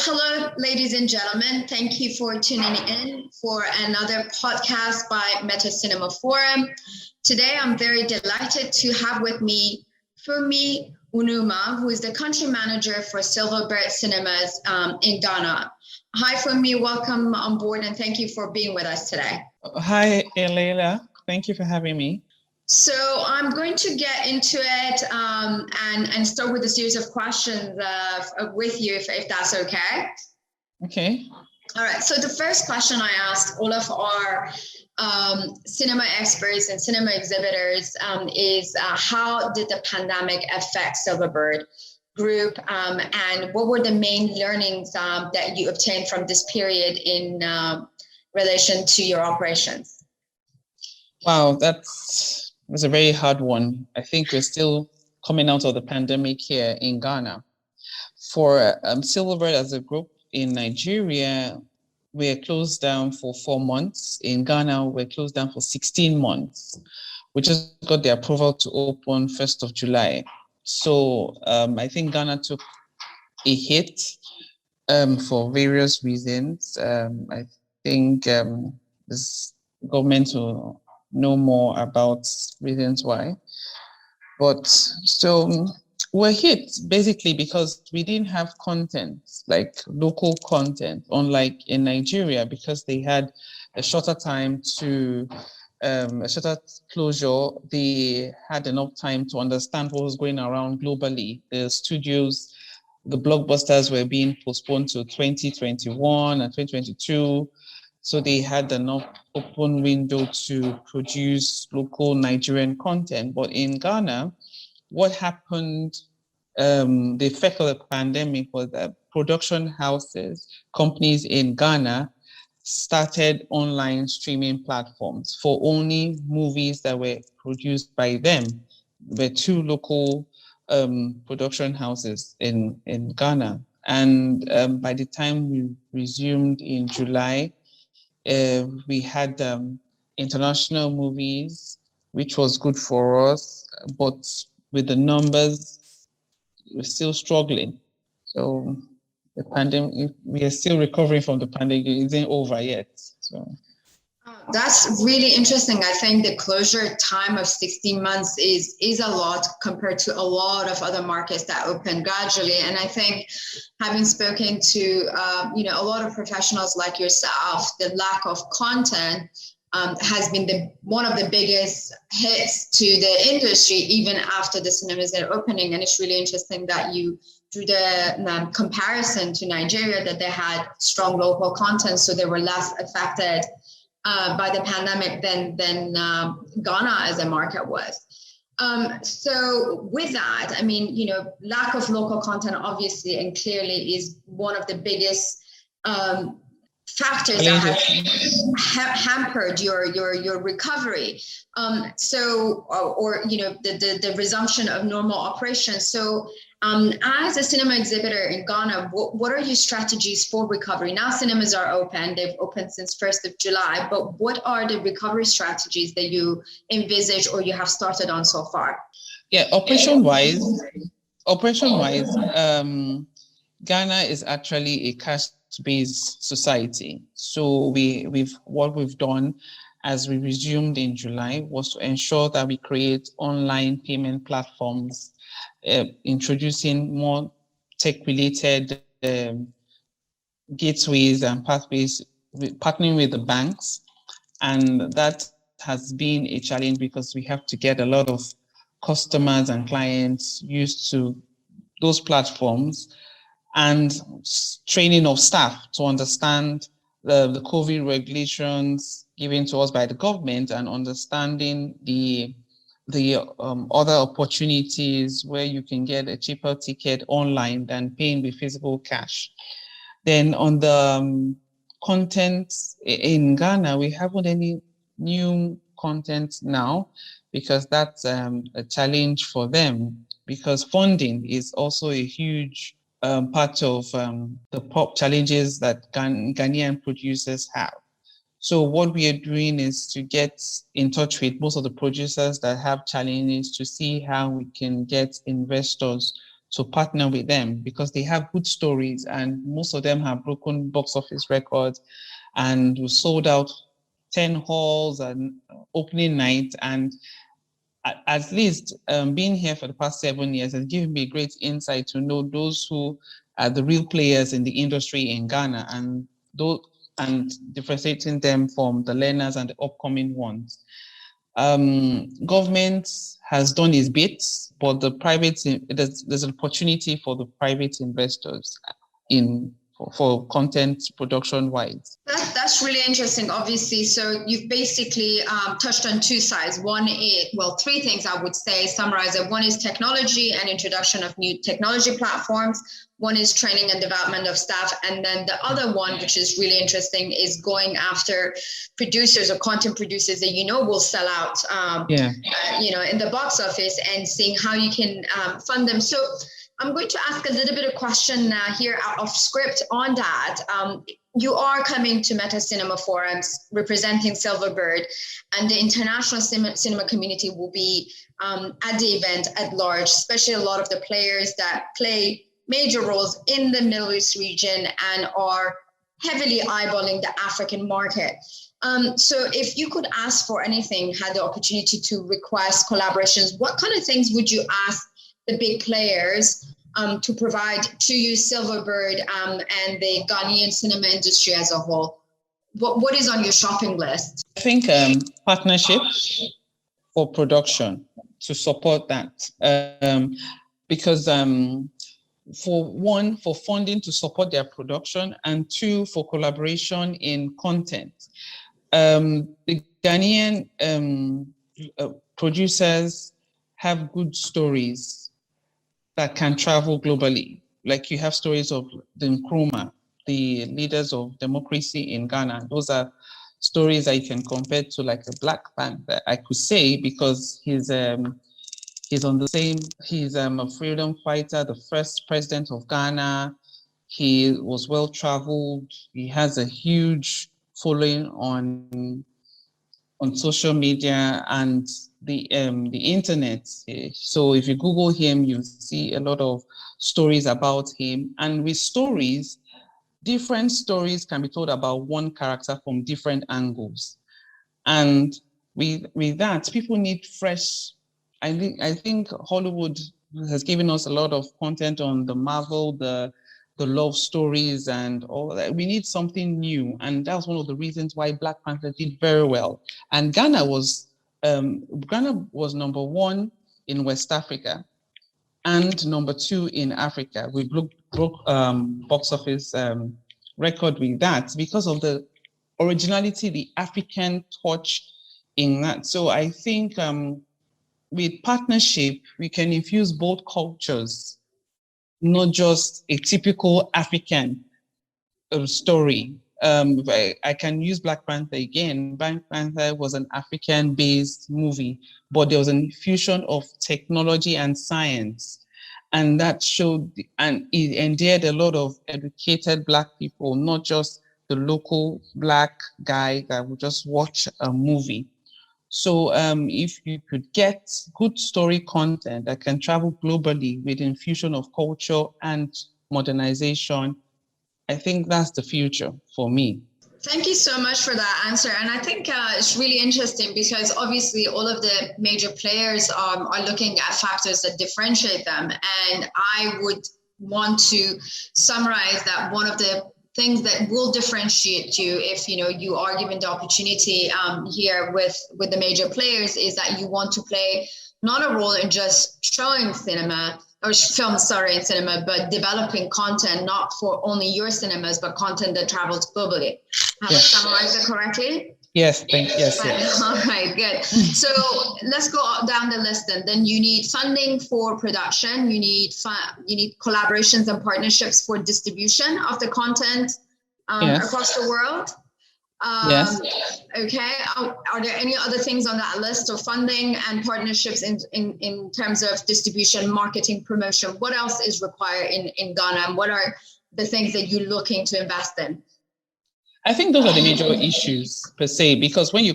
Hello, ladies and gentlemen. Thank you for tuning in for another podcast by Meta Cinema Forum. Today, I'm very delighted to have with me Onuma, who is the country manager for Silverbird Cinemas in Ghana. Hi, Funmi. Welcome on board, and thank you for being with us today. Hi, Leila. Thank you for having me. So I'm going to get into it and start with a series of questions with you, if that's okay. Okay. All right. So the first question I asked all of our cinema experts and cinema exhibitors is how did the pandemic affect Silverbird Group, and what were the main learnings that you obtained from this period in relation to your operations? Wow, that was a very hard one. I think we're still coming out of the pandemic here in Ghana. For Silverbird as a group in Nigeria, we're closed down for 4 months. In Ghana, we're closed down for 16 months. We just got the approval to open 1st of July. So I think Ghana took a hit for various reasons. I think this government will know more about reasons why. But so we're hit basically because we didn't have content, like local content, unlike in Nigeria, because they had a shorter time to a shorter closure. They had enough time to understand what was going around globally. The studios, the blockbusters were being postponed to 2021 and 2022. So they had enough open window to produce local Nigerian content. But in Ghana, what happened, the effect of the pandemic was that production houses, companies in Ghana started online streaming platforms for only movies that were produced by them. There were 2 local production houses in Ghana. And by the time we resumed in July, we had international movies, which was good for us, but with the numbers, we're still struggling. So the pandemic, we are still recovering from the pandemic. It isn't over yet. So that's really interesting. I think the closure time of 16 months is a lot compared to a lot of other markets that open gradually. And I think having spoken to a lot of professionals like yourself, the lack of content has been one of the biggest hits to the industry, even after the cinemas are opening. And it's really interesting that you drew the comparison to Nigeria, that they had strong local content, so they were less affected by the pandemic than Ghana as a market was. So with that, I mean, lack of local content obviously and clearly is one of the biggest factors that have hampered your recovery. The resumption of normal operations. So as a cinema exhibitor in Ghana, what are your strategies for recovery? Now cinemas are open, they've opened since 1st of July, but what are the recovery strategies that you envisage or you have started on so far? Yeah, operation-wise, Ghana is actually a cash-based society. So what we've done as we resumed in July was to ensure that we create online payment platforms, introducing more tech-related gateways and pathways, partnering with the banks. And that has been a challenge because we have to get a lot of customers and clients used to those platforms, and training of staff to understand the COVID regulations given to us by the government, and understanding the other opportunities where you can get a cheaper ticket online than paying with physical cash. Then on the content in Ghana, we haven't any new content now, because that's a challenge for them, because funding is also a huge part of the pop challenges that Ghanaian producers have. So what we are doing is to get in touch with most of the producers that have challenges to see how we can get investors to partner with them because they have good stories and most of them have broken box office records and we sold out 10 halls and opening night. And at least being here for the past 7 years has given me great insight to know those who are the real players in the industry in Ghana and differentiating them from the learners and the upcoming ones. Government has done its bits, but there's an opportunity for the private investors for content production wise. That's really interesting, obviously. So you've basically touched on two sides. One is, well, three things I would say, summarize it. One is technology and introduction of new technology platforms. One is training and development of staff. And then the other one, which is really interesting, is going after producers or content producers that will sell out, in the box office and seeing how you can fund them. So I'm going to ask a little bit of question here out of script on that. You are coming to Meta Cinema Forums representing Silverbird, and the international cinema community will be at the event at large, especially a lot of the players that play major roles in the Middle East region and are heavily eyeballing the African market. So if you could ask for anything, had the opportunity to request collaborations, what kind of things would you ask the big players to provide to you, Silverbird, and the Ghanaian cinema industry as a whole? What is on your shopping list? I think partnership for production to support that. Because for funding to support their production, and two, for collaboration in content. The Ghanaian producers have good stories that can travel globally. Like you have stories of the Nkrumah, the leaders of democracy in Ghana. Those are stories that you can compare to like a Black Panther, I could say, because he's on the same, he's a freedom fighter, the first president of Ghana. He was well-traveled. He has a huge following on social media and the internet. So if you Google him, you see a lot of stories about him. And with stories, different stories can be told about one character from different angles. And with that, people need fresh. I think Hollywood has given us a lot of content on the Marvel, the love stories and all that. We need something new. And that was one of the reasons why Black Panther did very well. And Ghana was number one in West Africa and number two in Africa. We broke box office record with that because of the originality, the African touch in that. So I think with partnership, we can infuse both cultures, not just a typical African story. I can use Black Panther again. Black Panther was an African-based movie, but there was an infusion of technology and science. And that showed, and it endeared a lot of educated Black people, not just the local Black guy that would just watch a movie. So if you could get good story content that can travel globally with infusion of culture and modernization, I think that's the future for me. Thank you so much for that answer. And I think it's really interesting because obviously all of the major players are looking at factors that differentiate them. And I would want to summarize that one of the things that will differentiate you if you are given the opportunity here with the major players is that you want to play not a role in just showing cinema or film, in cinema, but developing content not for only your cinemas, but content that travels globally. Have I summarized it correctly? Yes, yes. All right, good. So let's go down the list then you need funding for production. You need collaborations and partnerships for distribution of the content across the world. Yes. Okay. Are there any other things on that list of funding and partnerships in terms of distribution, marketing, promotion? What else is required in Ghana? And what are the things that you're looking to invest in? I think those are the major issues per se, because when you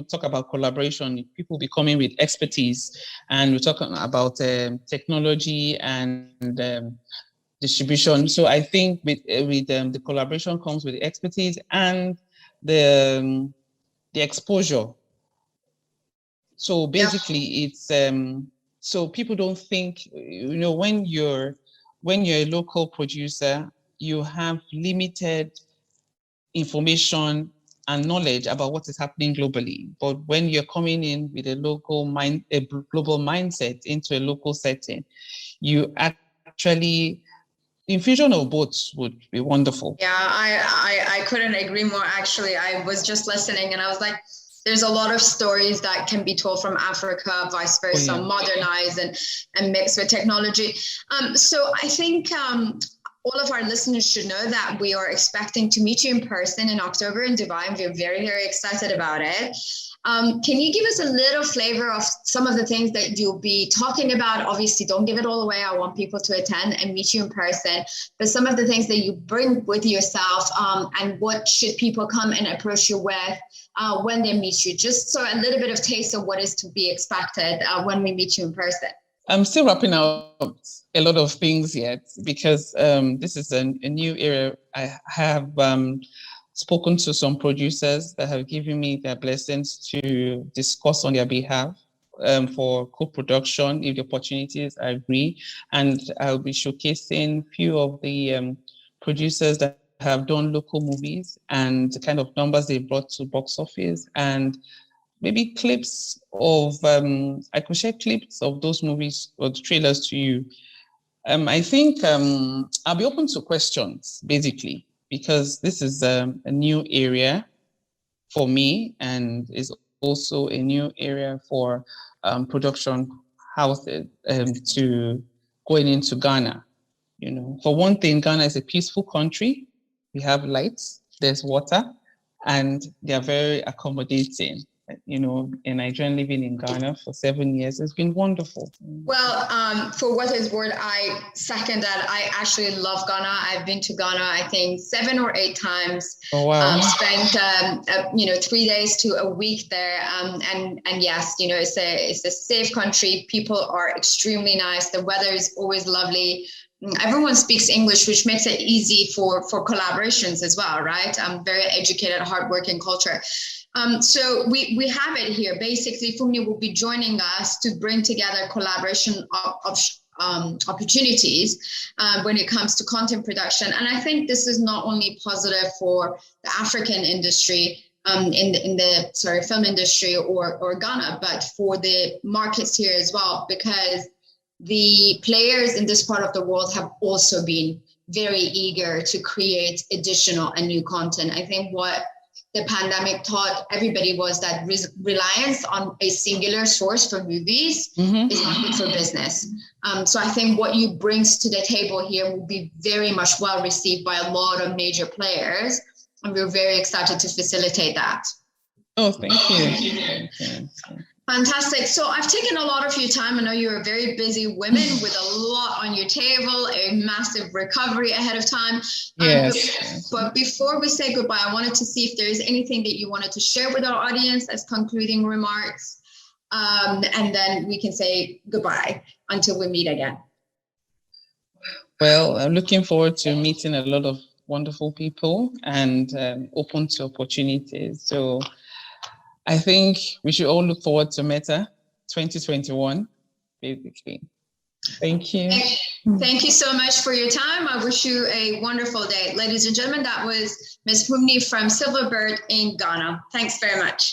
talk about collaboration, people be coming with expertise, and we're talking about technology and distribution. So I think with the collaboration comes with the expertise and the exposure. So basically, it's so people don't think, when you're a local producer, you have limited information and knowledge about what is happening globally. But when you're coming in with a global mindset into a local setting, you actually, infusion of both would be wonderful. Yeah, I couldn't agree more. Actually, I was just listening and I was like, there's a lot of stories that can be told from Africa, vice versa, modernize and mix with technology. So I think all of our listeners should know that we are expecting to meet you in person in October in Dubai, and we're very, very excited about it. Can you give us a little flavor of some of the things that you'll be talking about? Obviously, don't give it all away. I want people to attend and meet you in person, but some of the things that you bring with yourself, and what should people come and approach you with when they meet you? Just so a little bit of taste of what is to be expected when we meet you in person. I'm still wrapping up a lot of things yet, because this is a new era. I have spoken to some producers that have given me their blessings to discuss on their behalf for co-production, if the opportunities agree. And I'll be showcasing a few of the producers that have done local movies and the kind of numbers they brought to box office, and maybe clips of, I could share clips of those movies or the trailers to you. I think I'll be open to questions, basically, because this is a new area for me, and is also a new area for production houses to going into Ghana. For one thing, Ghana is a peaceful country. We have lights, there's water, and they're very accommodating. A Nigerian living in Ghana for 7 years has been wonderful. Well, for what is worth, I second that. I actually love Ghana. I've been to Ghana, I think 7 or 8 times. Oh, wow. Spent 3 days to a week there. And yes, it's a safe country. People are extremely nice. The weather is always lovely. Everyone speaks English, which makes it easy for collaborations as well, right? Very educated, hardworking culture. So we have it here. Basically, Funmi will be joining us to bring together collaboration opportunities when it comes to content production. And I think this is not only positive for the African industry, in the film industry or Ghana, but for the markets here as well, because the players in this part of the world have also been very eager to create additional and new content. I think what the pandemic taught everybody was that reliance on a singular source for movies is not good for business. So I think what you brings to the table here will be very much well received by a lot of major players, and we're very excited to facilitate that. Oh, thank you. Fantastic. So I've taken a lot of your time. I know you're a very busy woman with a lot on your table, a massive recovery ahead of time. Yes. But before we say goodbye, I wanted to see if there is anything that you wanted to share with our audience as concluding remarks. And then we can say goodbye until we meet again. Well, I'm looking forward to meeting a lot of wonderful people and open to opportunities. So I think we should all look forward to Meta 2021, basically. Thank you. Thank you so much for your time. I wish you a wonderful day. Ladies and gentlemen, that was Ms. Funmi from Silverbird in Ghana. Thanks very much.